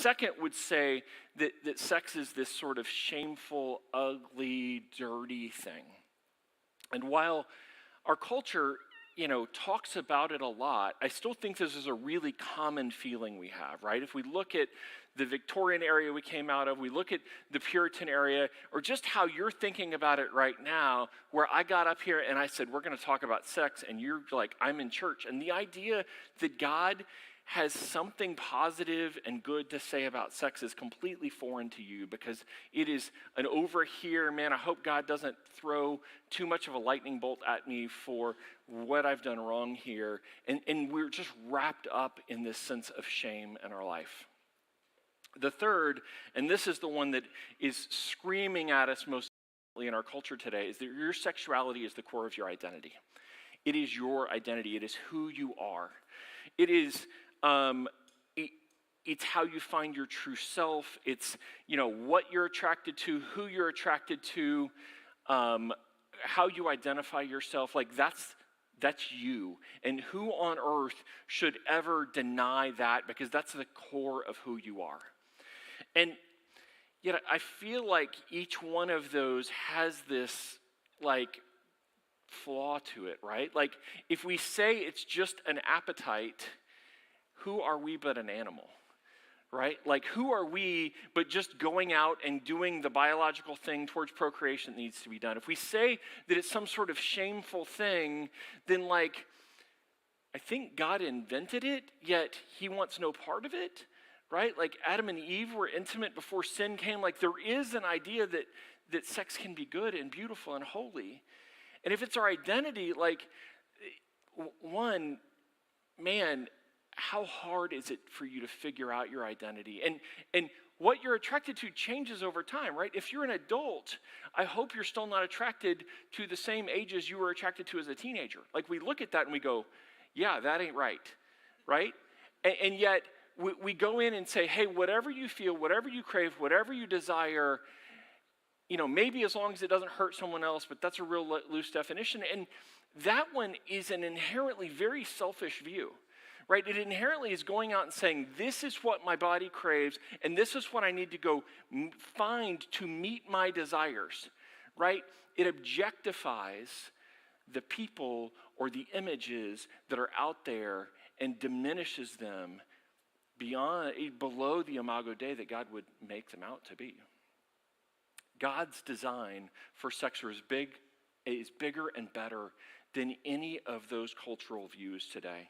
Second would say that sex is this sort of shameful, ugly, dirty thing. And while our culture, talks about it a lot, I still think this is a really common feeling we have, right? If we look at the Victorian area we came out of, we look at the Puritan area, or just how you're thinking about it right now, where I got up here and I said, we're going to talk about sex, and you're like, I'm in church. And the idea that God has something positive and good to say about sex is completely foreign to you, because it is an over here, man, I hope God doesn't throw too much of a lightning bolt at me for what I've done wrong here. And we're just wrapped up in this sense of shame in our life. The third, and this is the one that is screaming at us most in our culture today, is that your sexuality is the core of your identity. It is your identity. It is who you are. It is, it's how you find your true self. It's, what you're attracted to, who you're attracted to, how you identify yourself. Like that's you. And who on earth should ever deny that? Because that's the core of who you are. And yet I feel like each one of those has this flaw to it, right? Like if we say it's just an appetite, who are we but an animal, right? Like who are we but just going out and doing the biological thing towards procreation that needs to be done? If we say that it's some sort of shameful thing, then I think God invented it, yet he wants no part of it, right? Like Adam and Eve were intimate before sin came. Like there is an idea that sex can be good and beautiful and holy. And if it's our identity, man, how hard is it for you to figure out your identity? And what you're attracted to changes over time, right? If you're an adult, I hope you're still not attracted to the same ages you were attracted to as a teenager. Like we look at that and we go, yeah, that ain't right? And yet we go in and say, hey, whatever you feel, whatever you crave, whatever you desire, maybe as long as it doesn't hurt someone else, but that's a real loose definition. And that one is an inherently very selfish view, right? It inherently is going out and saying, this is what my body craves, and this is what I need to go find to meet my desires, right? It objectifies the people or the images that are out there and diminishes them below the imago Dei that God would make them out to be. God's design for sex is bigger and better than any of those cultural views today.